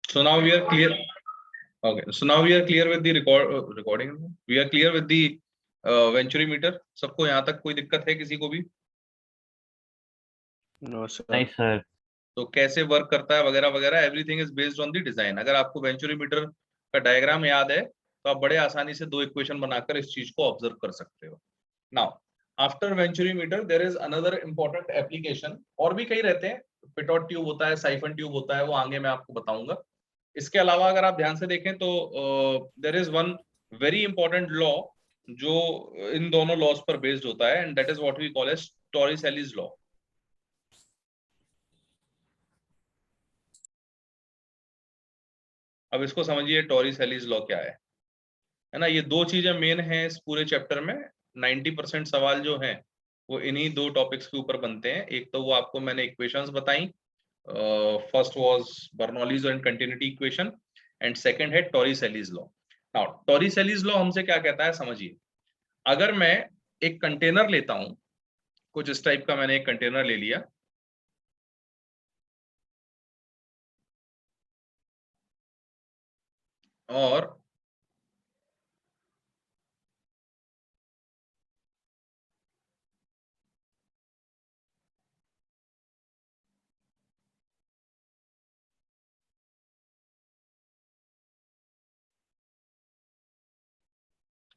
So now we are clear. Okay, so now we are clear with the recording. We are clear with the Venturimeter. सबको यहाँ तक कोई दिक्कत है किसी को भी? No sir. नहीं सर। तो कैसे वर्क करता है वगैरह वगैरह, everything is based on the design. अगर आपको वेंचुरीमीटर का डायग्राम याद है तो आप बड़े आसानी से दो इक्वेशन बनाकर इस चीज को ऑब्जर्व कर सकते हो। Now after venturimeter there is another important application, और भी कई रहते हैं, पिटॉट ट्यूब होता है, साइफन ट्यूब होता है, वो आगे मैं आपको बताऊंगा। इसके अलावा अगर आप ध्यान से देखें तो there is one very important law जो इन दोनों लॉज पर बेस्ड होता है, and that is what we call as Torricelli's law. अब इसको समझिए, टॉरिसेलीज लॉ क्या है ना। ये दो चीजें मेन हैं इस पूरे चैप्टर में। 90% सवाल जो हैं वो इन्हीं दो टॉपिक्स के ऊपर बनते हैं। एक तो वो आपको मैंने इक्वेशंस बताई, first was Bernoulli's and continuity equation, and second है टॉरिसेलीज लॉ। नाउ टॉरिसेलीज लॉ हमसे क्या कहता है समझिए। अगर मैं एक कंटेनर लेता हूं, कुछ इस टाइप का मैंने एक कंटेनर ले लिया, और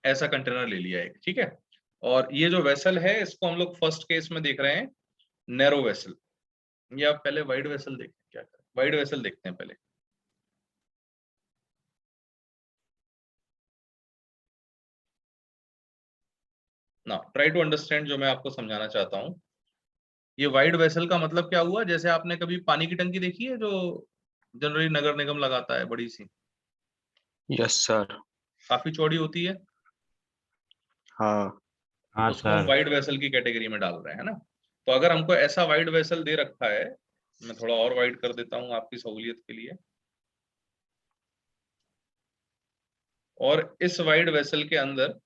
ऐसा कंटेनर ले लिया एक, ठीक है। और ये जो वेसल है इसको हम लोग फर्स्ट केस में देख रहे हैं नैरो वेसल, या पहले वाइड वेसल देखते हैं, क्या करें, वाइड वेसल देखते हैं पहले। ना ट्राई टू अंडरस्टैंड जो मैं आपको समझाना चाहता हूं। ये वाइड वेसल का मतलब क्या हुआ, जैसे आपने कभी पानी की टंकी देखी है जो जनरली नगर निगम लगाता है, बड़ी सी? Yes sir. काफी चौड़ी होती है। हाँ हाँ उसको हम सर। वाइड वेसल की कैटेगरी में डाल रहे हैं ना। तो अगर हमको ऐसा वाइड वेसल दे रखा है, मैं थोड़ा और वाइड कर देता हूं आपकी सहूलियत के लिए, और इस वाइड वेसल के अंदर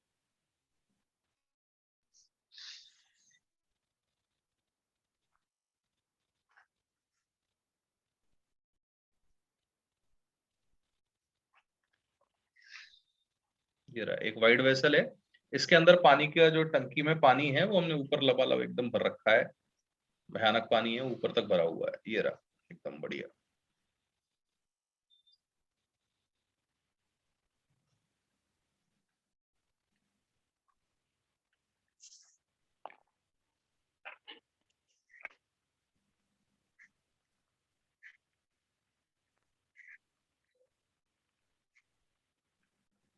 ये रहा एक वाइड वेसल है। इसके अंदर पानी का जो टंकी में पानी है वो हमने ऊपर लबालब एकदम भर रखा है, भयानक पानी है, ऊपर तक भरा हुआ है, ये रहा एकदम बढ़िया।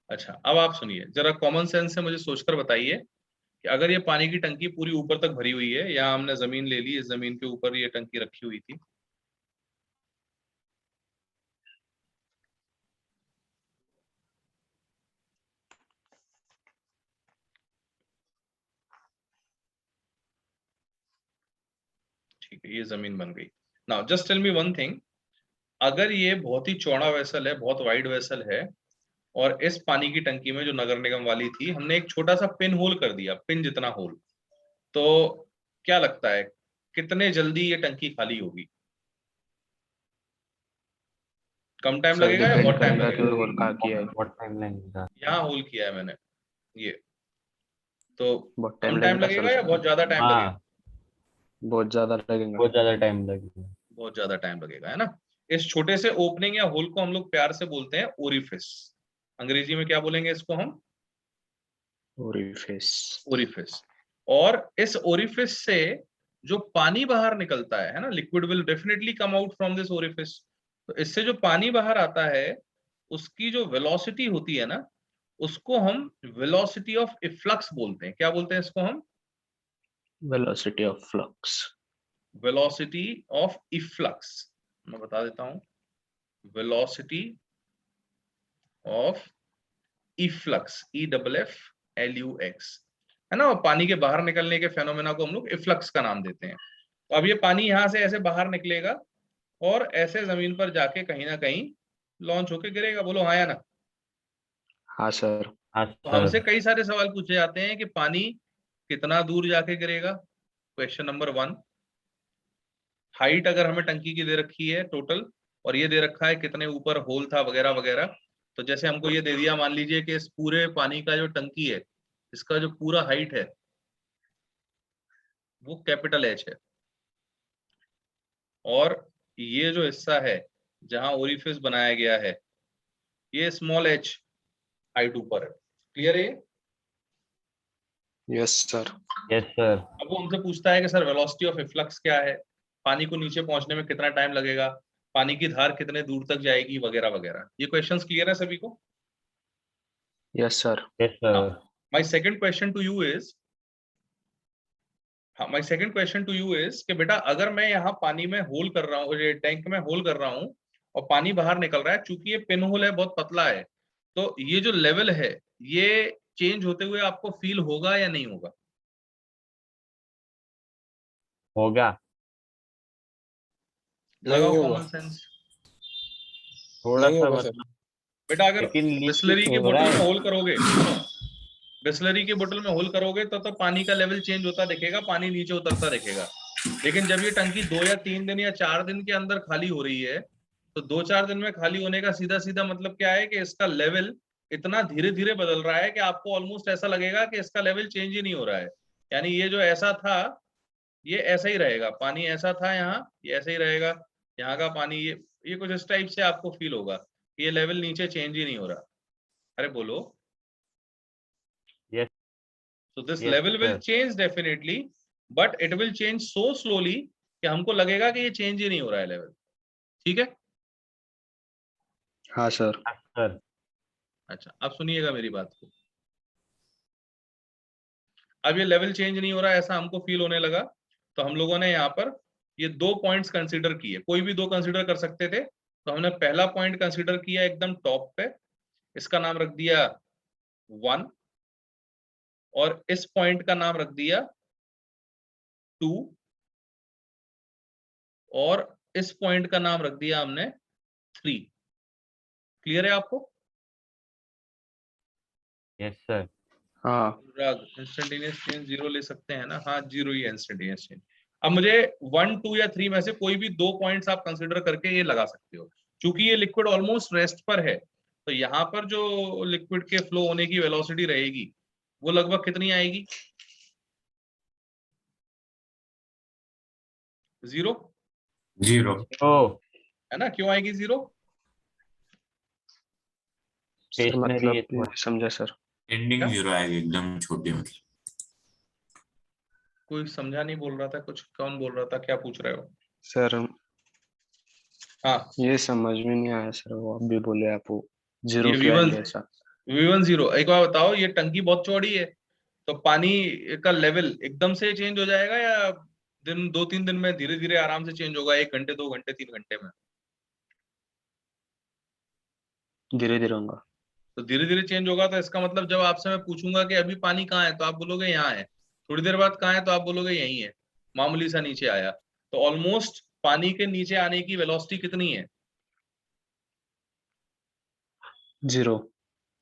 अच्छा, अब आप सुनिए जरा, कॉमन सेंस से मुझे सोचकर बताइए कि अगर ये पानी की टंकी पूरी ऊपर तक भरी हुई है, या हमने जमीन ले ली, इस जमीन के ऊपर ये टंकी रखी हुई थी, ठीक है, ये जमीन बन गई। Now just tell me one thing, अगर ये बहुत ही चौड़ा वेसल है, बहुत वाइड वेसल है, और इस पानी की टंकी में जो नगर निगम वाली थी हमने एक छोटा सा पिन होल कर दिया, पिन जितना होल, तो क्या लगता है कितने जल्दी ये टंकी खाली होगी? कम टाइम सर, लगेगा या डिपेंड बहुत टाइम करेगा कि लगेगा? होल कहाँ किया है। बहुत टाइम लगेगा। यहाँ होल किया है मैंने, ये तो बहुत कम टाइम टाइम लगेगा सर लगेगा या उसमें। बहुत ज्यादा टाइम लगेगा? हाँ, बहुत ज्यादा लगेगा। बहुत ज्यादा टाइम लगेगा। बहुत ज्यादा टाइम लगेगा, है ना। इस छोटे से ओपनिंग या होल को हम लोग प्यार से बोलते हैं ओरिफिस। अंग्रेजी में क्या बोलेंगे इसको हम? ओरिफिस। ओरिफिस। और इस ओरिफिस से जो पानी बाहर निकलता है ना, liquid will definitely come out from this orifice. तो इससे जो पानी बाहर आता है उसकी जो वेलोसिटी होती है ना, उसको हम वेलोसिटी ऑफ इफ्लक्स बोलते हैं। क्या बोलते हैं इसको हम? Velocity of flux. Velocity of efflux. मैं बता देता हूं, वेलोसिटी ऑफ इफ्लक्स, EFFLUX, है ना। पानी के बाहर निकलने के फेनोमेना को हम लोग इफ्लक्स का नाम देते हैं। तो अब ये पानी यहां से ऐसे बाहर निकलेगा और ऐसे जमीन पर जाके कहीं ना कहीं लॉन्च होके गिरेगा। बोलो हाँ या ना। हाँ सर। हाँ तो हमसे सर। कई सारे सवाल पूछे जाते हैं कि पानी कितना दूर जाके गिरेगा। क्वेश्चन नंबर 1, हाइट अगर हमें टंकी की दे रखी है टोटल, और ये दे रखा है कितने ऊपर होल था वगैरह वगैरह। तो जैसे हमको ये दे दिया, मान लीजिए कि इस पूरे पानी का जो टंकी है, इसका जो पूरा हाइट है वो कैपिटल एच है, और ये जो हिस्सा है जहां ओरिफिस बनाया गया है ये स्मॉल एच हाइट ऊपर है। क्लियर है? Yes sir. Yes sir. अब वो हमसे पूछता है कि सर वेलोसिटी ऑफ इफ्लक्स क्या है, पानी को नीचे पहुंचने में कितना टाइम लगेगा, पानी की धार कितने दूर तक जाएगी वगैरह वगैरह। ये क्वेश्चंस क्लियर है सभी को? Yes sir. Yes sir. My second question to you is, हाँ my second question to you is कि बेटा अगर मैं यहाँ पानी में होल कर रहा हूँ, ये टैंक में होल कर रहा हूँ और पानी बाहर निकल रहा है, चूंकि ये पिन होल है बहुत पतला है, तो ये जो लेवल है ये चेंज होते हुए आपको फील होगा या नहीं होगा? होगा। लगाओ नहीं होगा। Common sense. थोड़ा नहीं सा होगा सर। मतलब, बेटा अगर लेकिन लीक बिस्लरी की हो रहा बोतल में है। होल करोगे, सुनो, बिस्लरी की बोतल में होल करोगे तो पानी का लेवल चेंज होता दिखेगा, पानी नीचे उतरता दिखेगा। लेकिन जब ये टंकी 2 या 3 दिन या 4 दिन के अंदर खाली हो रही है, तो 2-4 दिन में खाली होने का सीधा सीधा मतलब क्या है कि इसका लेवल इतना धीरे धीरे बदल रहा है कि आपको ऑलमोस्ट ऐसा लगेगा कि इसका लेवल चेंज ही नहीं हो रहा है। यानी ये जो ऐसा था ये ऐसा ही रहेगा, पानी ऐसा था यहाँ, ये ऐसा ही रहेगा, यहाँ का पानी ये कुछ इस टाइप से आपको फील होगा, ये लेवल नीचे चेंज ही नहीं हो रहा। अरे बोलो। Yes. So this yes level will sir. change definitely, but it will change so slowly कि हमको लगेगा कि ये चेंज ही नहीं हो रहा है लेवल। ठीक है? हाँ सर। सर। अच्छा, अब सुनिएगा मेरी बात को। अब ये लेवल चेंज नहीं हो रहा है ऐसा हमको फील होने लगा, तो हम लोगों ने यहाँ पर ये 2 पॉइंट्स कंसीडर किए, कोई भी 2 कंसीडर कर सकते थे। तो हमने पहला पॉइंट कंसीडर किया एकदम टॉप पे, इसका नाम रख दिया 1, और इस पॉइंट का नाम रख दिया 2, और इस पॉइंट का नाम रख दिया हमने 3। क्लियर है आपको? Yes sir. हाँ। इंस्टेंटेनियस चेंज 0 ले सकते हैं ना? हाँ 0 ही इंस्टेंटेनियस चेंज। अब मुझे 1, 2 या 3 में से कोई भी 2 पॉइंट्स आप कंसीडर करके ये लगा सकते हो। क्योंकि ये लिक्विड ऑलमोस्ट रेस्ट पर है, तो यहाँ पर जो लिक्विड के फ्लो होने की वेलोसिटी रहेगी वो लगभग कितनी आएगी? 0, 0। ओ। है ना? क्यों आएगी 0? सर स्टेशनरी है मतलब थोड़ा। नहीं समझा सर। एंडिंग क्या? 0 आएगी, एकदम छोटी मतलब। कोई समझा नहीं बोल रहा था कुछ, कौन बोल रहा था, क्या पूछ रहे हो? सर हाँ, ये समझ में नहीं आया सर, वो आप भी बोले आप वो 0 ये क्यों V1 आएंगे ऐसा। V1 0। एक बार बताओ, ये टंकी बहुत चौड़ी है, तो पानी का लेवल एकदम से चेंज हो जाएगा या दिन 2-3 दिन में धीरे धीरे आराम से चेंज होगा, 1 घंटे 2 घंटे 3 घंटे में? धीरे धीरे होगा। तो धीरे धीरे चेंज होगा, तो इसका मतलब जब आपसे मैं पूछूंगा कि अभी पानी कहाँ है तो आप बोलोगे यहाँ है, थोड़ी देर बाद कहाँ है तो आप बोलोगे यहीं है, मामूली सा नीचे आया। तो ऑलमोस्ट पानी के नीचे आने की वेलोसिटी कितनी है? 0।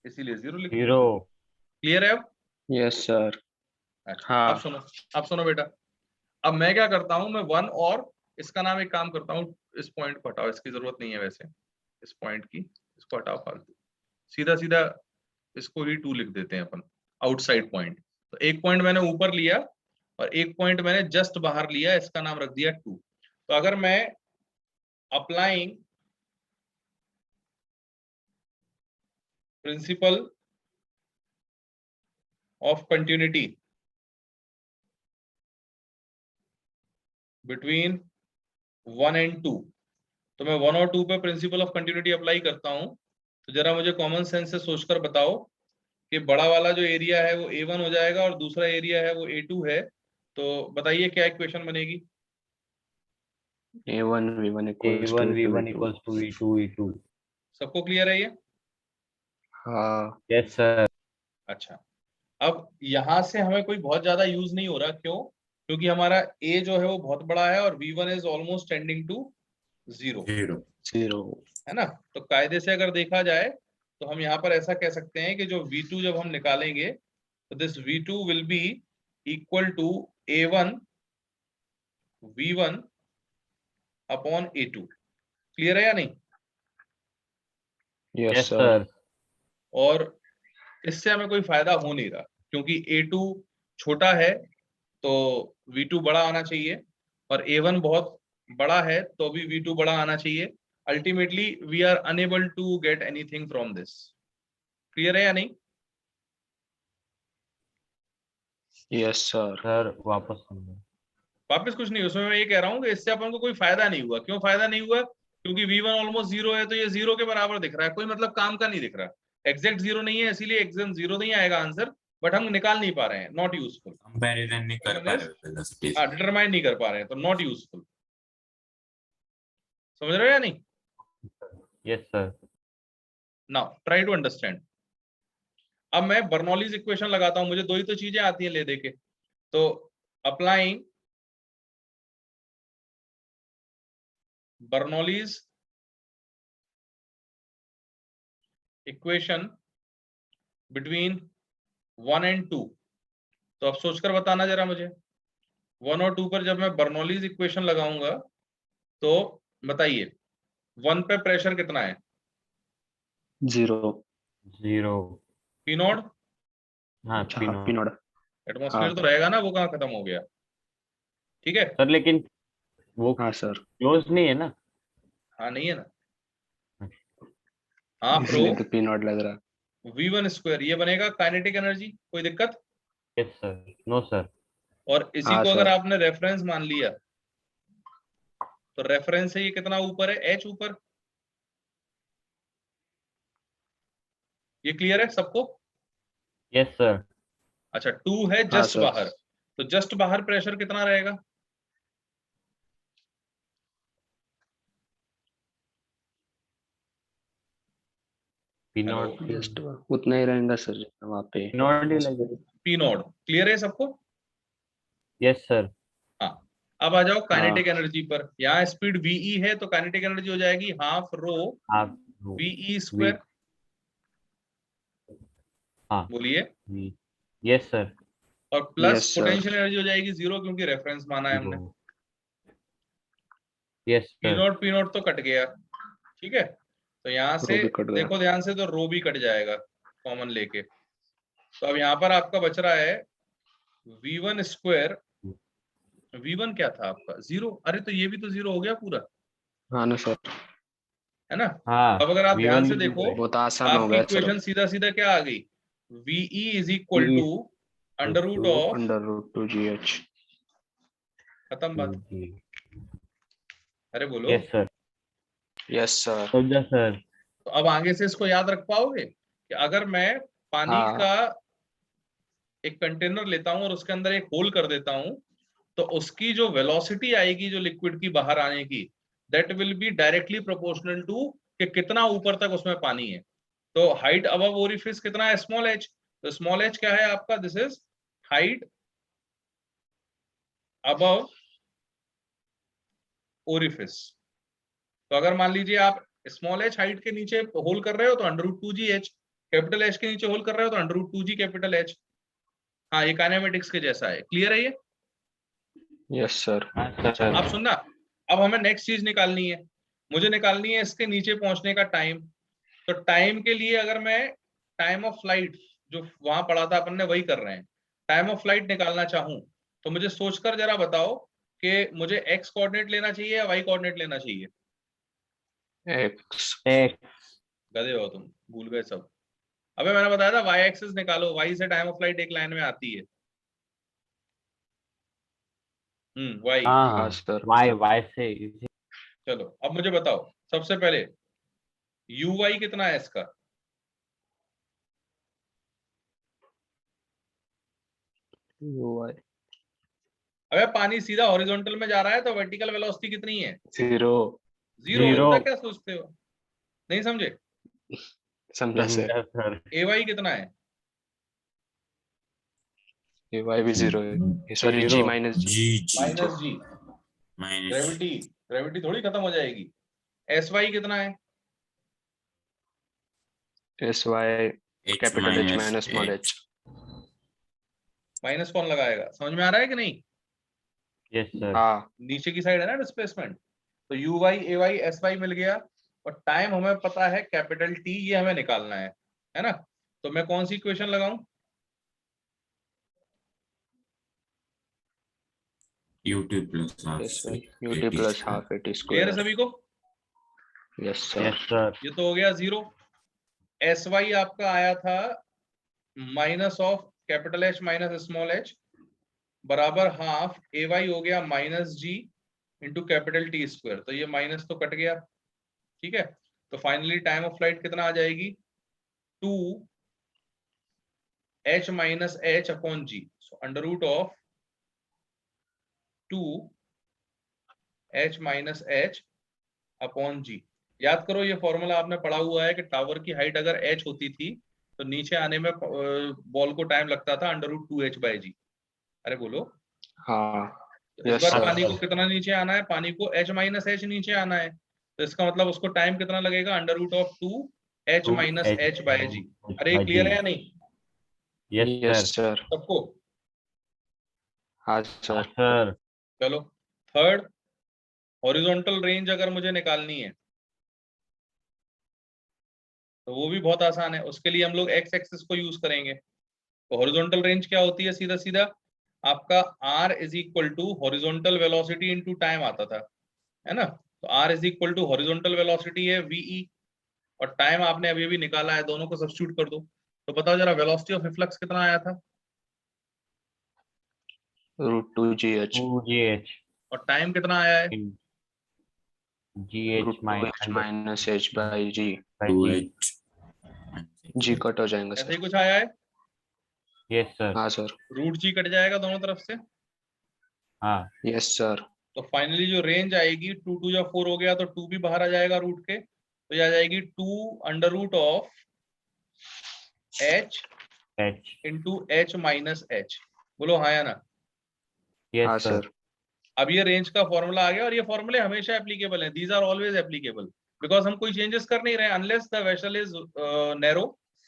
इसीलिए 0 लिख दिया। 0। क्लियर है अब? Yes sir. अच्छा, हाँ। अब सुनो बेटा, अब मैं क्या करता हूं, मैं 1 और इसका नाम एक काम करता हूँ, इस पॉइंट को हटाओ, इसकी जरूरत नहीं है वैसे, इस पॉइंट की, इसको हटाओ फालतू, सीधा सीधा इसको ही 2 लिख देते हैं अपन, आउटसाइड पॉइंट। तो एक पॉइंट मैंने ऊपर लिया और एक पॉइंट मैंने जस्ट बाहर लिया, इसका नाम रख दिया 2। तो अगर मैं applying principle of continuity between 1 and 2, तो मैं 1 और 2 पे प्रिंसिपल ऑफ कंटिन्यूटी अप्लाई करता हूं, तो जरा मुझे कॉमन सेंस से सोचकर बताओ कि बड़ा वाला जो एरिया है वो A1 हो जाएगा और दूसरा एरिया है वो A2 है, तो बताइए क्या इक्वेशन बनेगी? A1 V1 equals to A1 A2 V1 V2। equals to V2 V2। सबको क्लियर है ये? हाँ। Yes sir. अच्छा, अब यहां से हमें कोई बहुत ज्यादा यूज नहीं हो रहा, क्यों? क्योंकि हमारा A जो है वो बहुत बड़ा है और V1 is almost tending to 0, 0। है ना? तो कायदे से अगर देखा जाए तो हम यहाँ पर ऐसा कह सकते हैं कि जो V2 जब हम निकालेंगे तो this V2 will be equal to A1 V1 upon A2। Clear है या नहीं? यस यस सर सर और इससे हमें कोई फायदा हो नहीं रहा क्योंकि A2 छोटा है तो V2 बड़ा आना चाहिए और A1 बहुत बड़ा है तो भी V2 बड़ा आना चाहिए. Ultimately we are unable to get anything from this. Clear है या नहीं? यस सर सर वापस समझो। वापस कुछ नहीं, उसमें मैं ये कह रहा हूँ कि इससे अपन को कोई फायदा नहीं हुआ. क्यों फायदा नहीं हुआ? क्योंकि V1 ऑलमोस्ट 0 है तो ये 0 के बराबर दिख रहा है, कोई मतलब काम का नहीं दिख रहा. एग्जैक्ट 0 नहीं है इसीलिए एग्जैक्ट 0 नहीं आएगा आंसर, बट हम निकाल नहीं पा रहे हैं. Not useful. कंपैरिजन नहीं कर पा रहे हो वेलोसिटी हाँ, डिटरमाइन नहीं कर पा रहे हैं तो नॉट यूजफुल. समझ रहे हो या नहीं? Yes sir now try to understand. अब मैं बर्नौलीज इक्वेशन लगाता हूं, मुझे दो ही तो चीजें आती हैं ले दे के. तो applying Bernoulli's equation between 1 and 2. तो अब सोचकर बताना जरा मुझे, 1 और 2 पर जब मैं बर्नौलीज इक्वेशन लगाऊंगा तो बताइए 1 पे प्रेशर कितना है? 0 0 पी नॉट. हाँ अच्छा पी हाँ नॉट पिनोड एटमॉस्फेयर हाँ तो रहेगा ना, वो कहाँ खत्म हो गया? ठीक है. सर लेकिन वो हाँ सर क्लोज नहीं है ना हाँ नहीं है ना. हाँ प्रो इसलिए तो पिनोड लग रहा है V1 स्क्वायर ये बनेगा काइनेटिक एनर्जी. कोई दिक्कत? यस सर नो सर और इसी हाँ को अगर सर आपने रेफरेंस मान लिया तो रेफरेंस से ये कितना ऊपर है? H ऊपर. ये क्लियर है सबको? यस सर अच्छा 2 है हाँ जस्ट सर बाहर, तो जस्ट बाहर प्रेशर कितना रहेगा? पी हेलो, नॉट जस्ट उतना ही रहेगा सर जितना वहाँ पे पी नॉट ही लगेगा पी नॉट. क्लियर है सबको? यस सर हाँ. अब आ जाओ हाँ काइनेटिक एनर्जी पर. यहाँ स्पीड VE है तो काइनेटिक एनर्जी हो जाएगी हाफ रो आप VE वी स्क्वायर. हाँ बोलिए. वी यस सर और plus yes sir potential energy हो जाएगी 0 क्योंकि रेफरेंस माना है हमने. यस सर पी नॉट तो कट गया. ठीक है. तो यहाँ रो से भी कट गया देखो ध्यान से, तो रो भी कट जाएगा कॉमन लेके. तो अब यहाँ पर आपका बच रहा है V1 स्क्वायर. V1 क्या था आपका? 0. अरे तो ये भी तो 0 हो गया पूरा, हाँ ना सर है ना? हाँ अब अगर आप ध्यान V1 से भी देखो, बहुत आसान हो आपकी गया सर इक्वेशन सीधा सीधा क्या आ गई? VE is equal to under root of, √2GH खत्म बात. अरे बोलो. यस सर यस सर समझा सर तो अब आगे से इसको याद रख पाओगे कि अगर मैं पानी हाँ का एक कंटेनर लेता हूं और उसके अंदर एक होल कर देता हूं तो उसकी जो वेलोसिटी आएगी जो लिक्विड की बाहर आने की, that will be directly proportional to कि कितना ऊपर तक उसमें पानी है. तो हाइट अबव ओरिफिस कितना है? Small h. तो स्मॉल h क्या है आपका? This is height above orifice. तो अगर मान लीजिए आप स्मॉल h हाइट के नीचे होल कर रहे हो तो √2GH, कैपिटल H के नीचे होल कर रहे हो तो √2G कैपिटल H. हाँ, ये काइनेमेटिक्स के जैसा है. क्लियर है ये? यस सर हाँ सर अब सुनना, अब हमें नेक्स्ट चीज निकालनी है. मुझे निकालनी है इसके नीचे पहुंचने का टाइम. तो टाइम के लिए अगर मैं टाइम ऑफ फ्लाइट जो वहां पढ़ा था अपन ने वही कर रहे हैं, टाइम ऑफ फ्लाइट निकालना चाहूं तो मुझे सोचकर जरा बताओ कि मुझे एक्स कोऑर्डिनेट लेना चाहिए या वाई कोऑर्डिनेट लेना चाहिए? एक्स एक्स गधे हो तुम, भूल गए सब. अबे मैंने बताया था वाई एक्सिस निकालो, वाई से टाइम ऑफ फ्लाइट एक लाइन में आती है. वाई. हाँ हाँ हाँ सर वाई से चलो अब मुझे बताओ सबसे पहले यू वाई कितना है इसका? UI अबे पानी सीधा हॉरिजॉन्टल में जा रहा है तो वर्टिकल वेलोसिटी कितनी है? 0 0. Zero. इतना क्या सोचते हो? नहीं समझे? समझा सर समझा सर ए वाई कितना है? UI भी 0 है सॉरी G Zero. -G जी माइनस जी. माइनस ग्रेविटी थोड़ी खत्म हो जाएगी. एस वाई कितना है? SY H capital H minus minus small h minus कौन लगाएगा? समझ में आ रहा है कि नहीं? यस सर हाँ नीचे की साइड है ना डिस्प्लेसमेंट. तो u y a y s y मिल गया, और टाइम हमें पता है कैपिटल टी, ये हमें निकालना है ना। तो मैं कौन सी इक्वेशन लगाऊं? UT plus half Yes, sir. AT UT plus square. half AT clear है square. सभी को? Yes, sir. Yes, sir. ये तो हो गया 0। एस वाई आपका आया था minus of capital H minus small H बराबर हाफ ए वाई हो गया माइनस जी इंटू कैपिटल टी स्क्वायर, तो ये माइनस तो कट गया, ठीक है। तो फाइनली टाइम ऑफ फ्लाइट कितना आ जाएगी? 2 h minus h upon g, so under root of 2 h minus h upon g. याद करो ये फॉर्मूला आपने पढ़ा हुआ है कि टावर की हाइट अगर एच होती थी तो नीचे आने में बॉल को टाइम लगता था under root 2h by g. अरे बोलो, हाँ. तो इस Yes, बार sir. पानी को कितना नीचे आना है? पानी को h माइनस एच नीचे आना है, तो इसका मतलब उसको टाइम कितना लगेगा? Under root of 2h minus h by g. अरे क्लियर है या नहीं Yes, Yes, sir. sir. सबको? हाँ, sir. हाँ, sir. चलो थर्ड, हॉरिजॉन्टल रेंज अगर मुझे निकालनी है तो वो भी बहुत आसान है, उसके लिए हम लोग एक्स एक्सिस को यूज करेंगे। तो हॉरिजॉन्टल रेंज क्या होती है? सीधा सीधा आपका r is equal to horizontal velocity into time आता था, है ना। तो r is equal to horizontal velocity है ve, और टाइम आपने अभी अभी निकाला है, दोनों को सब्स्टिट्यूट कर दो। तो बताओ जरा वेलोसिटी ऑफ रिफ्लक्स कितना आया था? Root 2GH. 2GH और टाइम कितना आया है? in GH Root 2H minus H by G. by G. 2H. G cut हो जाएंगे ऐसे ही सर. कुछ आया है, Yes, sir. हाँ सर. रूट जी कट जाएगा दोनों तरफ से। हाँ. Yes, sir. तो फाइनली जो रेंज आएगी 2 2 या 4 हो गया, तो 2 भी बाहर आ जाएगा रूट के, तो ये आ जाएगी 2 under root of h H. Into H minus H. बोलो हाँ या ना? Yes, हाँ sir. सर. अब ये रेंज का फॉर्मूला आ गया, और ये फॉर्मूले हमेशा एप्लीकेबल हैं, these are always applicable, because हम कोई चेंजेस कर नहीं रहे। Unless the vessel is narrow,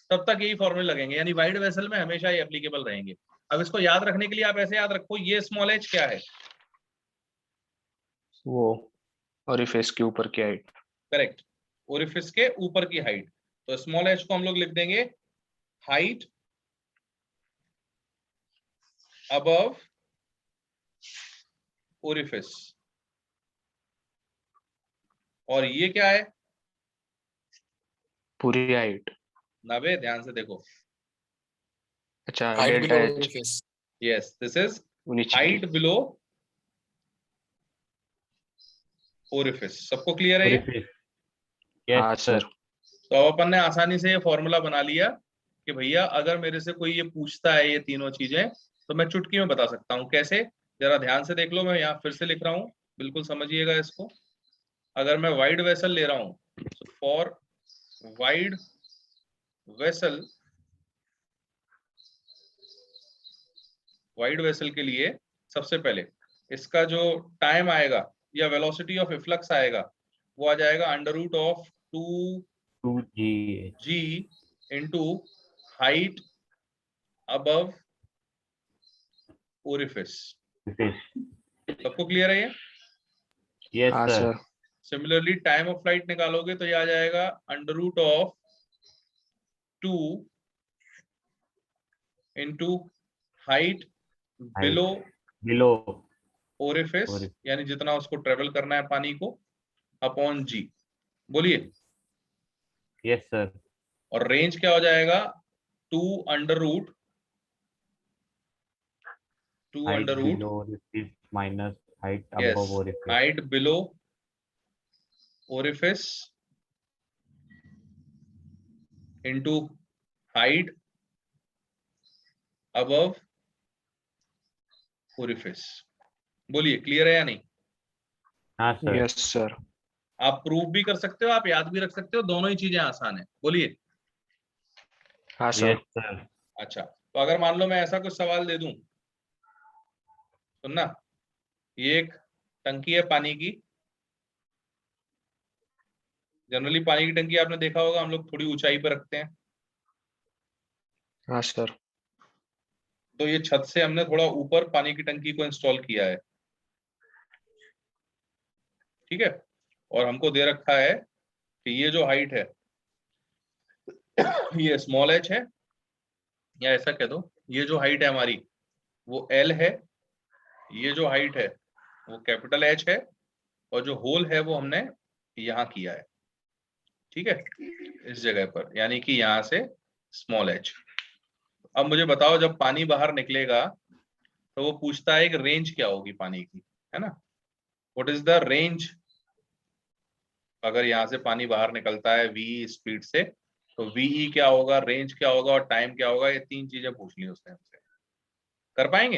तब तक यही फॉर्मूले लगेंगे, यानी वाइड वेसल में हमेशा ये एप्लीकेबल रहेंगे। अब इसको याद रखने के लिए आप ऐसे याद रखो, ये स्मॉल एच क्या है? वो ओरिफिस के ऊपर की हाइट. करेक्ट, ओरिफिस के ऊपर की हाइट। तो स्मॉल एच को हम लोग लिख देंगे हाइट अबव ओरिफिस, और ये क्या है? पूरी हाइट. नबे, ध्यान से देखो। अच्छा, Height delta below H. orifice. Yes, this is नीचे हाइट की. Below orifice. सबको क्लियर है ये? Orifice. हाँ Yes, sir. सर. तो अब अपन ने आसानी से ये फॉर्मूला बना लिया कि भैया अगर मेरे से कोई ये पूछता है ये तीनों चीजें, तो मैं चुटकी में बता सकता हूँ। कैसे? जरा ध्यान से देख लो, मैं यहाँ फिर से लिख रहा हूँ, बिल्कुल समझिएगा इसको। अगर मैं वाइड वेसल ले रहा हूँ, तो for wide vessel, wide vessel के लिए सबसे पहले इसका जो टाइम आएगा या वेलोसिटी ऑफ रिफ्लक्स आएगा, वो आ जाएगा under root of 2GH.2g into height above orifice. Orifice. सबको क्लियर है ये? Yes, हाँ sir. Sir. Similarly time of flight निकालोगे तो ये आ जाएगा under root of 2 into height below Below. Orifice, Orifice. यानी जितना उसको ट्रेवल करना है पानी को, अपॉन जी। बोलिए। Yes, sir. और रेंज क्या हो जाएगा? 2 under root Height below orifice minus height यस, above orifice. Height below orifice into height above orifice. बोलिए, क्लियर है या नहीं? हाँ, sir. Yes sir. आप प्रूव भी कर सकते हो, आप याद भी रख सकते हो, दोनों ही चीजें आसान है। बोलिए। हाँ सर. Yes, sir. अच्छा, तो अगर मान लो मैं ऐसा कुछ सवाल दे दूं, सुनना, ये एक टंकी है पानी की। जनरली पानी की टंकी आपने देखा होगा, हम लोग थोड़ी ऊंचाई पर रखते हैं। हाँ सर. तो ये छत से हमने थोड़ा ऊपर पानी की टंकी को इंस्टॉल किया है, ठीक है। और हमको दे रखा है कि ये जो हाइट है ये स्मॉल h है, या ऐसा कह दो ये जो हाइट है हमारी वो l है, ये जो हाइट है वो कैपिटल H है, और जो होल है वो हमने यहाँ किया है, ठीक है, इस जगह पर, यानी कि यहाँ से स्मॉल h। अब मुझे बताओ जब पानी बाहर निकलेगा तो वो पूछता है कि रेंज क्या होगी पानी की, है ना, व्हाट इज द रेंज, अगर यहाँ से पानी बाहर निकलता है v स्पीड से तो ve क्या होगा, रेंज क्या होगा और टाइम क्या होगा, ये 3 चीजें पूछ ली उसने हमसे। कर पाएंगे?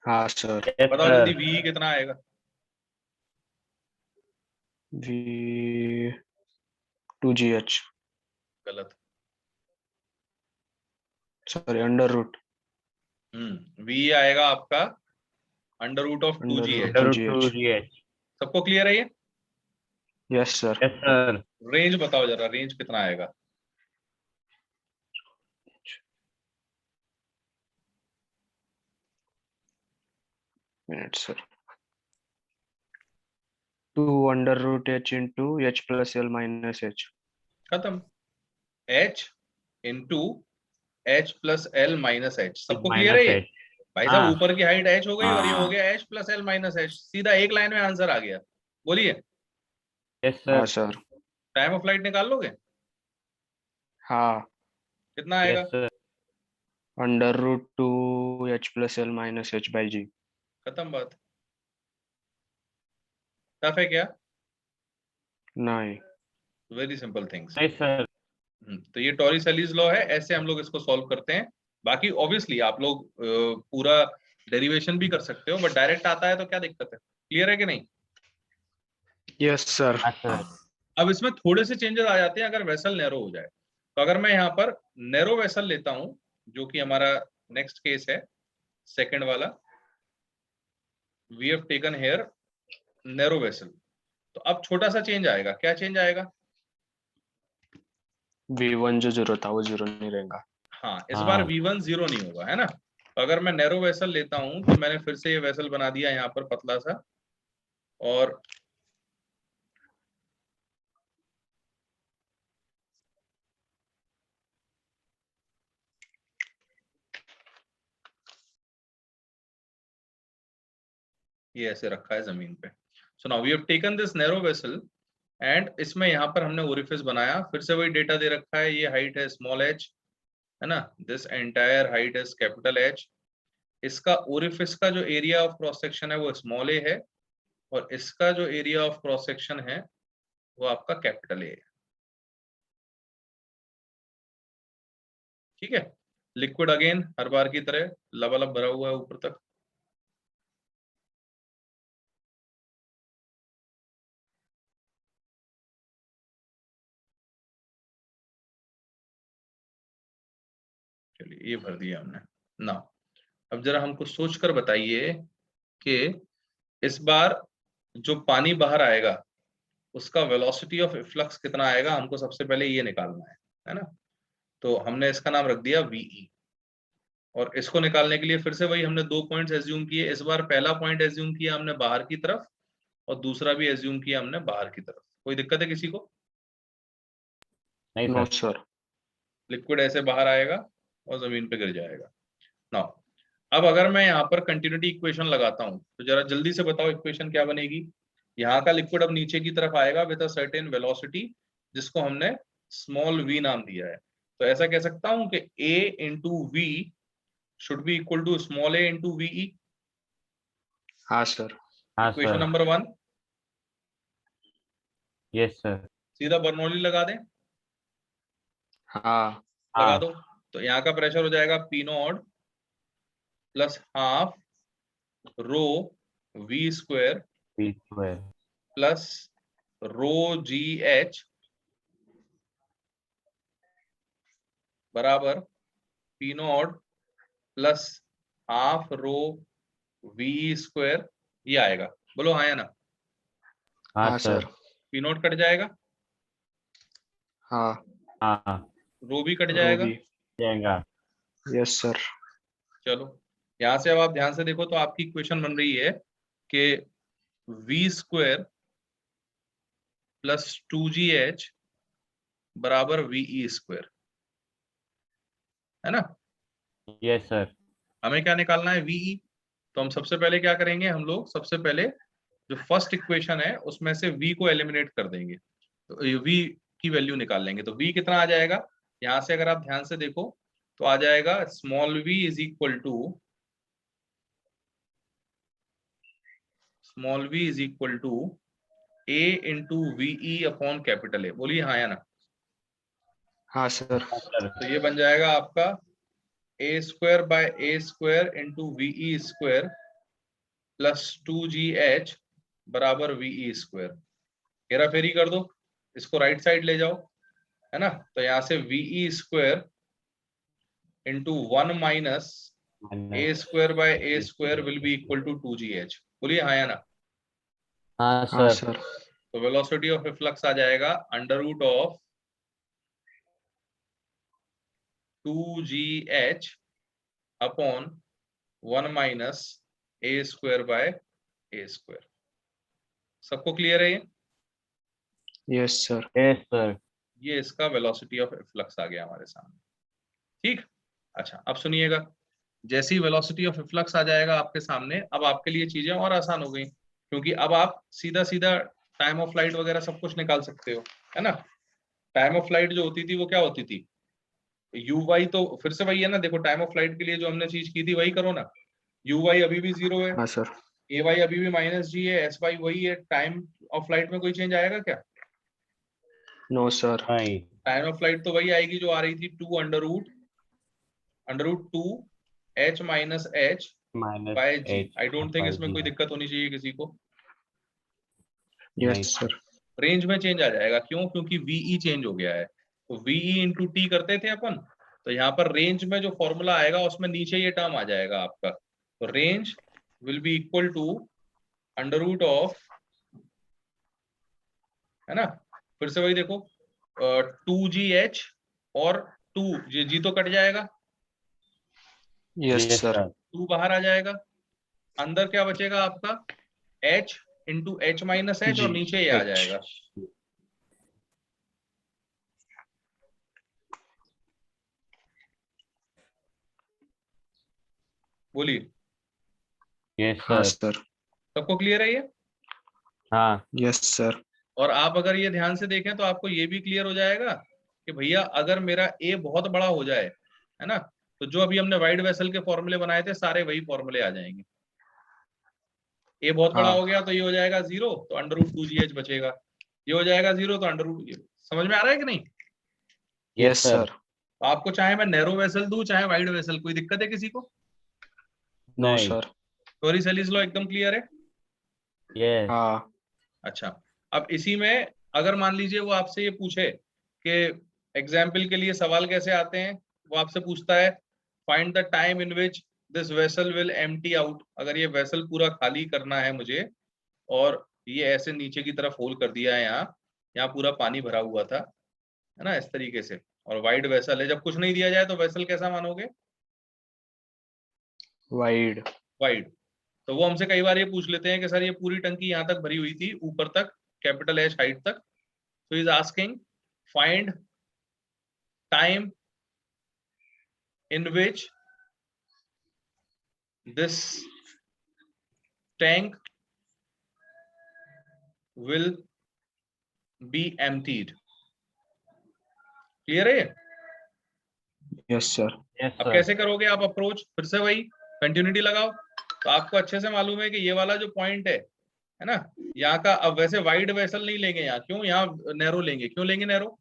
हाँ सर। Yes, बताओ sir. जल्दी ve कितना आएगा? V 2GH। गलत। सॉरी, अंडर रूट ve आएगा आपका under root of 2gh। Under root Root 2GH. सबको क्लियर है ये? Yes sir. Yes, sir. Range बताओ जरा, रेंज कितना आएगा? Minute sir. 2 under root h into h plus l minus h। खत्म। h into h plus L minus H. सबको clear है Minus ये? H. भाई साहब हाँ. ऊपर की हाइट h हो गई और ये हो हाँ। गया h plus L minus H, सीधा एक लाइन में आंसर आ गया। बोलिए, Yes, हाँ sir. Sir. Time of flight निकाल लोगे? हाँ, कितना आएगा? Yes, sir. Under root 2 h plus l minus h by g. खत्म बात। टफ है क्या? नहीं। Very simple things. Yes, sir. तो ये टॉरिस-एलीज लॉ है, ऐसे हम लोग इसको सॉल्व करते हैं। बाकी ऑब्वियसली आप लोग पूरा डेरिवेशन भी कर सकते हो, बट डायरेक्ट आता है तो क्या दिक्कत है? क्लियर है कि नहीं? Yes sir. हाँ, sir. अब इसमें थोड़े से चेंजेस आ जाते हैं अगर वेसल नैरो हो जाए। तो अगर मैं यहाँ पर नैरो वेसल लेता हूं, जो कि हमारा नेक्स्ट केस है, सेकंड वाला, we have taken here narrow vessel, तो अब छोटा सा चेंज आएगा। क्या चेंज आएगा? V1 जो जीरो था वो जीरो नहीं रहेगा। हाँ, इस बार हाँ. V1 जीरो नहीं होगा, है ना। तो अगर मैं नैरो वेसल लेता हूं तो मैंने फिर से ये वेसल बना दिया यहाँ पर पतला सा, और ये ऐसे रखा है जमीन पे। So now we have taken this narrow vessel and इसमें यहाँ पर हमने ओरिफिस बनाया। फिर से वही डेटा दे रखा है, ये हाइट है स्मॉल h, है ना, this entire height is capital H। इसका ओरिफिस का जो एरिया ऑफ क्रॉस सेक्शन है वो स्मॉल a है, और इसका जो एरिया ऑफ क्रॉस सेक्शन है वो आपका कैपिटल A है, ठीक है। लिक्विड अगेन हर बार की तरह लबालब भरा हुआ है ऊपर तक। चलिए ये भर दिया हमने ना। अब जरा हमको सोचकर बताइए कि इस बार जो पानी बाहर आएगा उसका वेलोसिटी ऑफ इफ्लक्स कितना आएगा, हमको सबसे पहले ये निकालना है ना। तो हमने इसका नाम रख दिया VE, और इसको निकालने के लिए फिर से वही हमने 2 पॉइंट्स एज्यूम किए। इस बार पहला पॉइंट एज्यूम किया हमने बाहर की तरफ, और दूसरा भी एज्यूम किया हमने बाहर की तरफ। कोई दिक्कत है किसी को? नहीं, नो sir. सर। लिक्विड ऐसे बाहर आएगा और जमीन पे गिर जाएगा। नाउ अब अगर मैं यहाँ पर कंटिन्यूटी इक्वेशन लगाता हूँ तो जरा जल्दी से बताओ इक्वेशन क्या बनेगी। यहाँ का लिक्विड अब नीचे की तरफ आएगा विद अ सर्टेन वेलोसिटी, जिसको हमने स्मॉल v नाम दिया है। तो ऐसा कह सकता हूँ कि a into v should be equal to small a into VE। हाँ सर। हाँ, equation sir. Number 1 Yes, sir. सीधा बर्नौली लगा दें। हाँ। लगा हाँ. दो। तो यहाँ का प्रेशर हो जाएगा P not plus half rho v square P square. Plus row GH बराबर P not plus half rho VE square. ये आएगा, बोलो हाँ या ना। हाँ, हाँ sir. Sir. P not cut जाएगा, हाँ। हाँ. रो भी कट रो जाएगा। भी। जाएगा. Yes sir. चलो यहाँ से अब आप ध्यान से देखो तो आपकी इक्वेशन बन रही है कि v स्क्वायर प्लस 2GH बराबर VE स्क्वायर, है ना। Yes sir. हमें क्या निकालना है, VE। तो हम सबसे पहले क्या करेंगे, हम लोग सबसे पहले जो फर्स्ट इक्वेशन है उसमें से V को एलिमिनेट कर देंगे, तो V की वैल्यू निकाल लेंगे। तो V कितना आ जाएगा, यहां से अगर आप ध्यान से देखो तो आ जाएगा small v is equal to A into VE upon capital A। बोलिए हाँ या ना। हाँ सर। तो ये बन जाएगा आपका A square by A square into VE square plus 2GH बराबर VE स्क्वायर। हेरा फेरी कर दो, इसको राइट साइड ले जाओ, है ना। तो यहां से VE square into 1 minus A square by A square will be equal to 2GH। बोलिए हाँ या ना। हाँ हाँ सर। सर। तो वेलोसिटी ऑफ रिफ्लक्स आ जाएगा under root of 2GH upon 1 minus A square by A square. सबको क्लियर है ये? Yes sir. Yes sir. ये इसका वेलोसिटी ऑफ रिफ्लक्स आ गया हमारे सामने, ठीक। अच्छा अब सुनिएगा, जैसे ही वेलोसिटी ऑफ रिफ्लक्स आ जाएगा आपके सामने, अब आपके लिए चीजें और आसान हो गई, क्योंकि अब आप सीधा सीधा टाइम ऑफ फ्लाइट वगैरह सब कुछ निकाल सकते हो, है ना। टाइम ऑफ फ्लाइट जो होती थी वो क्या होती थी, uy, तो फिर से वही है ना, देखो टाइम ऑफ फ्लाइट के लिए जो हमने चीज की थी वही करो ना। uy अभी भी 0 है, हाँ सर। ay अभी भी -g है, sy वही है। टाइम ऑफ फ्लाइट में कोई चेंज आएगा क्या? No sir. नहीं। टाइम ऑफ फ्लाइट तो वही आएगी जो आ रही थी, 2 under root 2 h minus h minus by g। H I don't think by इसमें जी। कोई दिक्कत होनी चाहिए किसी को। नहीं। Yes sir. रेंज में चेंज आ जाएगा, क्यों? क्योंकि VE चेंज हो गया है। तो VE इंटू टी करते थे अपन, तो यहाँ पर रेंज में जो फॉर्मूला आएगा उसमें नीचे ये टर्म आ जाएगा आपका। तो range will be equal to under root of, है ना, फिर से वही देखो 2GH और 2 तो कट जाएगा, यस यस सर। सर। 2 बाहर आ जाएगा, अंदर क्या बचेगा आपका, H into H minus H, और जी नीचे ये आ एच। जाएगा। बोलिए, यस हाँ सर। सर। सबको क्लियर है ये? हाँ। Yes sir. और आप अगर ये ध्यान से देखें तो आपको ये भी क्लियर हो जाएगा कि भैया अगर मेरा ए बहुत बड़ा हो जाए, है ना, तो जो अभी हमने वाइड वेसल के फॉर्मूले बनाए थे सारे वही फॉर्मूले आ जाएंगे। ए बहुत बड़ा हाँ हो गया तो ये हो जाएगा 0, तो अंडर रूट 2GH बचेगा। ये हो जाएगा 0 तो अंडर रूट, समझ में आ रहा है कि नहीं? Yes sir. तो आपको चाहे मैं नैरो वेसल दूं चाहे वाइड वेसल, कोई दिक्कत है किसी को? नो नहीं। सर। टोरिसेलिस लॉ एकदम क्लियर है? यस। हाँ अच्छा, अब इसी में अगर मान लीजिए वो आपसे ये पूछे कि एग्जाम्पल के लिए सवाल कैसे आते हैं, वो आपसे पूछता है find the time in which this vessel will empty out. अगर ये वेसल पूरा खाली करना है मुझे, और ये ऐसे नीचे की तरफ होल कर दिया है, यहाँ यहाँ पूरा पानी भरा हुआ था, है ना, इस तरीके से, और वाइड वेसल है, जब कुछ नहीं दिया जाए तो वेसल कैसा मानोगे? वाइड। वाइड। तो वो हमसे कई बार ये पूछ लेते हैं कि सर ये पूरी टंकी यहाँ तक भरी हुई थी, ऊपर तक, कैपिटल H हाइट तक, so he is asking find time in which this tank will be emptied। Clear है? Yes sir. यस अब सर। कैसे करोगे आप अप्रोच, फिर से वही कंटिन्यूटी लगाओ। तो आपको अच्छे से मालूम है कि ये वाला जो पॉइंट है ना, यहाँ का, अब वैसे वाइड वेसल नहीं लेंगे यहाँ, क्यों? यहाँ नैरो लेंगे। क्यों लेंगे नैरो?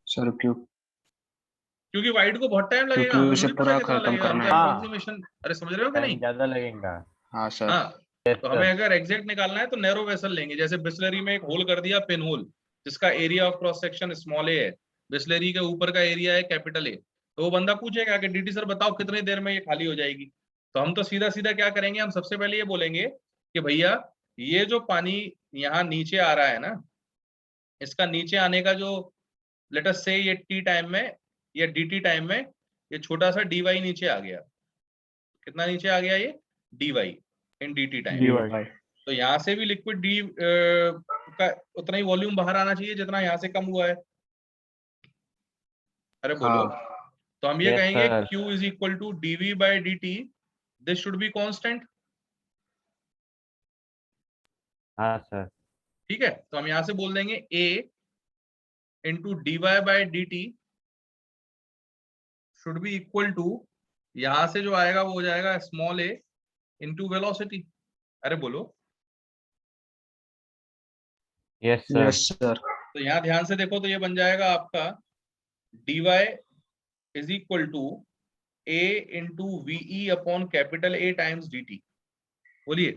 सर क्यों? क्योंकि वाइड को बहुत टाइम लगेगा, क्योंकि हमें उसे थोड़ी पता पूरा कितना खत्म लगेगा, हम करना तो है। हाँ। अप्रोक्सीमेशन, अरे समझ रहे हो कि टाइम नहीं? ज्यादा लगेगा। हाँ सर। हाँ, यस तो हमें सर। अगर एग्जैक्ट निकालना है तो नैरो वेसल लेंगे। जैसे बिस्लरी में एक होल कर दिया, पिन होल, जिसका area of cross section small a है, बिस्लरी के ऊपर का एरिया है कैपिटल ए, तो वो बंदा पूछेगा कि डीटी सर बताओ कितनी देर में ये खाली हो जाएगी। तो हम तो सीधा सीधा क्या करेंगे, हम सबसे पहले ये बोलेंगे कि भैया ये जो पानी यहाँ नीचे आ रहा है ना, इसका नीचे आने का जो, लेट अस से ये टी टाइम में या dt टाइम में, ये छोटा सा dy नीचे आ गया। कितना नीचे आ गया ये? dy इन dt टाइम। D Y. तो यहाँ से भी लिक्विड डी का उतना ही वॉल्यूम बाहर आना चाहिए जितना यहाँ से कम हुआ है। अरे बोलो। हाँ तो हम ये Yes, कहेंगे sir. Q is equal to dV by dt, this should be constant. हाँ सर। ठीक है, तो हम यहाँ से बोल देंगे A into D Y by D T should be equal to, यहां से जो आएगा वो हो जाएगा स्मॉल a इंटू वेलोसिटी। अरे बोलो। Yes, sir. Yes sir. तो यहाँ ध्यान से देखो तो ये बन जाएगा आपका dy is equal to a into V upon capital A times dt। बोलिए।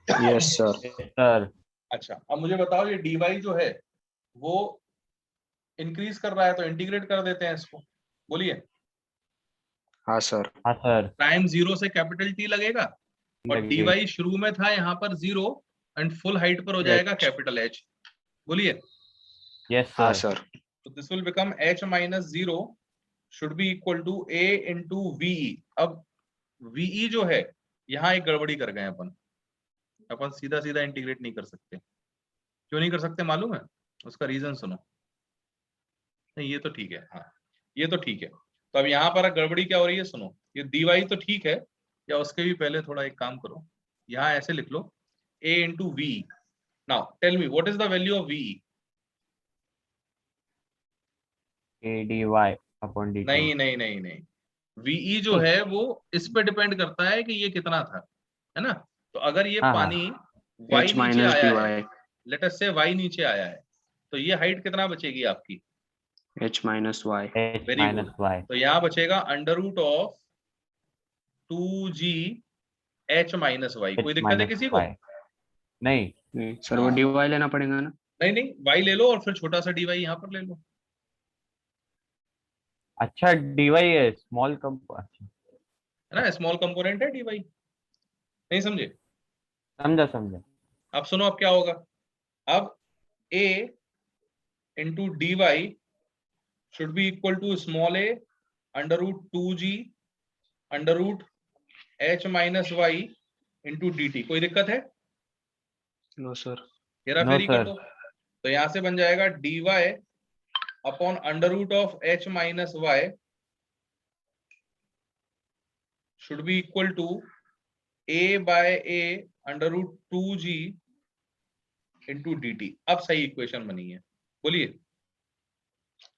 Yes sir. Yes, sir. अच्छा, अब मुझे बताओ ये dy जो है वो इंक्रीज कर रहा है तो इंटीग्रेट कर देते हैं इसको। बोलिए। हाँ सर। हाँ सर। टाइम 0 से कैपिटल T लगेगा और लगे। dy शुरू में था यहाँ पर 0 एंड फुल हाइट पर हो जाएगा H. Capital H। बोलिए। Yes, हाँ sir. सर। तो this will become H minus 0 should be equal to A into VE. अब वीई जो है यहाँ एक गड़बड़ी कर गए अपन सीधा सीधा इंटीग्रेट नहीं कर सकते। क्यों नहीं कर सकते मालूम है? उसका रीजन सुनो। नहीं ये तो ठीक है, हाँ ये तो ठीक है। तो अब यहाँ पर गड़बड़ी क्या हो रही है सुनो। ये dy तो ठीक है, या उसके भी पहले थोड़ा एक काम करो, यहाँ ऐसे लिख लो a into V. Now tell me what is the value of V. ADY upon DT. नहीं नहीं नहीं नहीं, वीई जो है वो इस पे डिपेंड करता है कि ये कितना था, है ना। तो अगर ये हाँ, हाँ। पानी y H नीचे माइनस आया डी है, वाई। लेट अस से y नीचे आया है, तो ये हाइट कितना बचेगी आपकी? H minus Y. H very minus good. Y. तो यहाँ बचेगा under root of 2g h minus Y. कोई H दिक्कत है minus किसी को? Y. नहीं. सर वो डी वाई लेना पड़ेगा ना। नहीं नहीं, y ले लो और फिर छोटा सा dy यहाँ पर ले लो। अच्छा DY है small अच्छा. है ना, स्मॉल कंपोनेंट है dy। नहीं समझे? समझा. अब सुनो अब क्या होगा। अब a into D y should be equal to small a under root 2g under root h minus y into d t. कोई दिक्कत है? No sir. हेरा No, फेरी कर sir. दो। तो यहां से बन जाएगा dy upon under root of h minus y should be equal to a by a under root 2g into d t. अब सही इक्वेशन बनी है। बोलिए।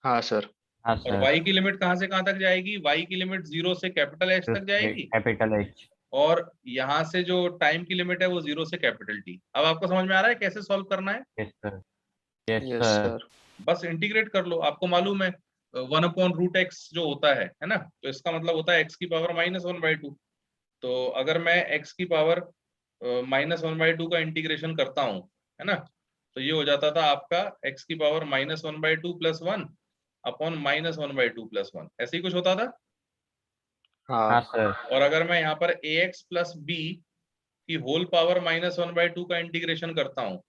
हाँ सर। हाँ और सर. y की लिमिट कहां से कहां तक जाएगी? y की लिमिट 0 से कैपिटल H तक जाएगी, कैपिटल H. और यहाँ से जो टाइम की लिमिट है वो 0 से कैपिटल T। अब आपको समझ में आ रहा है कैसे सॉल्व करना है? Yes, sir. Yes, yes sir. Sir. बस इंटीग्रेट कर लो। आपको मालूम है 1/√x जो होता है ना, तो इसका मतलब होता है x की पावर -1/2। तो अगर मैं x की पावर -1/2 का इंटीग्रेशन करता हूँ, है ना, तो ये हो जाता था आपका x की पावर -1/2 + 1 अपॉन -1/2 + 1, ऐसे ही कुछ होता था। हाँ हाँ सर. और अगर मैं यहाँ पर ax + b की होल पावर -1/2 का इंटीग्रेशन करता हूँ,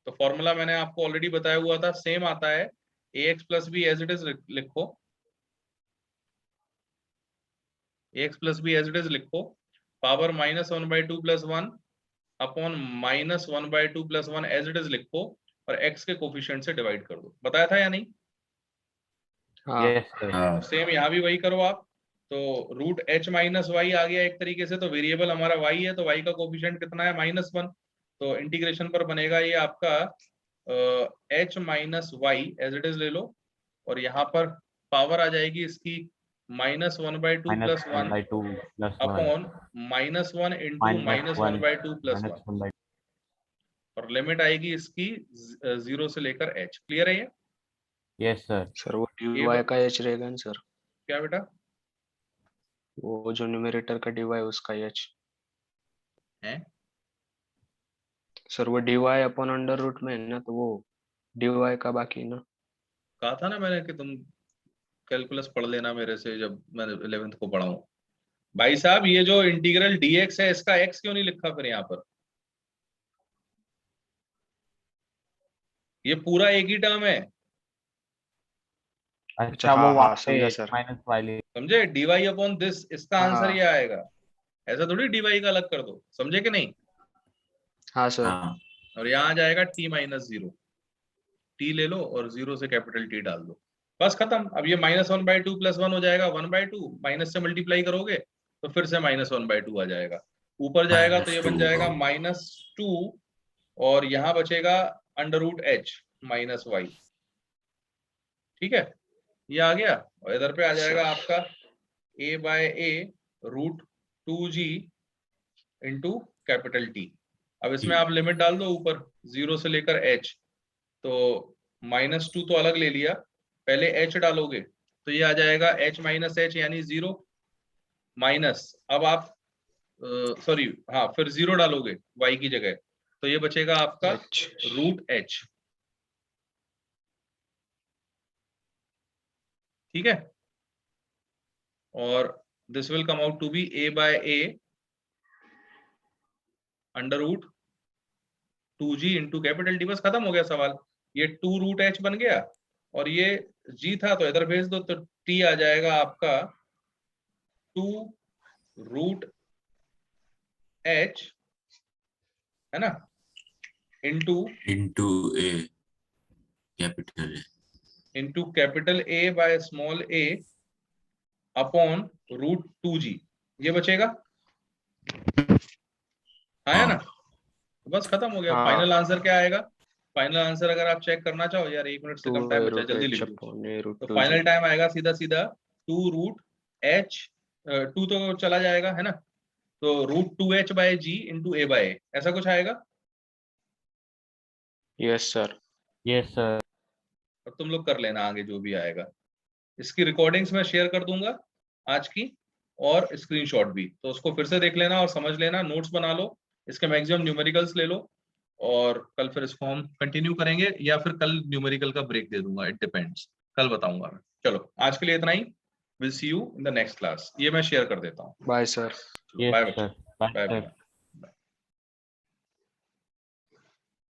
तो फॉर्मूला मैंने आपको ऑलरेडी बताया हुआ था, सेम आता है। ax + b as it is लिखो, ax + b as it is लिखो, power -1/2 + 1 upon -1/2 + 1 as it is लिखो, और x के कोफिशिएंट से डिवाइड कर दो। बताया था या नहीं? हाँ। Yes, sir. हाँ सेम यहाँ भी वही करो आप। तो रूट h माइनस वाई आ गया एक तरीके से, तो वेरिएबल हमारा y है, तो y का कोफिशिएंट कितना है? -1। तो इंटीग्रेशन पर बनेगा ये आपका h minus Y as it is ले लो, और यहाँ पर पावर आ जाएगी इसकी -1/2 Minus + 1 1/2 plus 1. Upon -1 into Minus 1 -1/2 + 1, minus 1/2. और लिमिट आएगी इसकी 0 से लेकर h। क्लियर है ये? Yes, sir. सर वो डी ये वाई का एच रहेगा ना सर। क्या बेटा वो जो न्यूमरेटर का डी वाई उसका एच। है? सर वो D Y upon under root में है ना, तो वो डी वाई का बाकी ना। कहा था ना मैंने कि तुम कैलकुलस पढ़ लेना मेरे से, जब मैंने 11th को पढ़ा हूं। भाई साहब ये जो इंटीग्रल dx है, इसका x क्यों नहीं लिखा फिर यहाँ पर? ये पूरा एक ही टर्म है, अच्छा हाँ वो हाँ वहाँ समझा पे सर। माइनस वाली. समझे? dy अपॉन दिस, इसका आंसर हाँ ये आएगा। ऐसा थोड़ी dy का अलग कर दो, समझे कि नहीं? हाँ सर। हाँ और यहाँ आ जाएगा t माइनस 0, t ले लो और 0 से कैपिटल T डाल दो, बस खत्म। अब ये -1/2 + 1 हो जाएगा 1/2, माइनस से मल्टीप्लाई करोगे तो फिर से -1/2 आ जाएगा, ऊपर जाएगा तो ये बन -2 जाएगा होगा। -2 और यहाँ बचेगा √h माइनस y। ठीक है, ये आ गया और इधर पे आ जाएगा आपका a/a √2g into capital T। अब इसमें आप लिमिट डाल दो ऊपर 0 से लेकर h, तो -2 तो अलग ले लिया, पहले h डालोगे तो ये आ जाएगा h माइनस h यानी 0 माइनस, अब आप सॉरी हाँ फिर 0 डालोगे y की जगह, तो ये बचेगा आपका √h। ठीक है, और this will come out to be a/a √2g into capital T। बस खत्म हो गया सवाल, ये 2√h बन गया और ये g था तो इधर भेज दो, तो t आ जाएगा आपका 2√h है ना, into A capital A। Into capital A by small a upon √2g, ये बचेगा, आया ना, तो बस खत्म हो गया। हाँ। फाइनल आंसर क्या आएगा? फाइनल आंसर अगर आप चेक करना चाहो यार, 1 मिनट से कम टाइम बचा है, जल्दी लिख लो। तो फाइनल टाइम आएगा सीधा सीधा 2√h, 2 तो चला जाएगा है ना, तो √2h/g इंटू a/a, ऐसा कुछ आएगा। Yes sir. Yes, sir. और तुम लोग कर लेना आगे जो भी आएगा। इसकी रिकॉर्डिंग्स मैं शेयर कर दूंगा आज की, और स्क्रीनशॉट भी, तो उसको फिर से देख लेना और समझ लेना, नोट्स बना लो, इसके मैक्सिमम न्यूमेरिकल्स ले लो, और कल फिर इसको हम कंटिन्यू करेंगे, या फिर कल न्यूमेरिकल का ब्रेक दे दूंगा, इट डिपेंड्स, कल बताऊंगा मैं। चलो आज के लिए इतना ही, will see you in the next class. ये मैं शेयर कर देता हूँ। Bye sir. Yes, bye sir. बच्चों, Bye, बाय sir. बाय।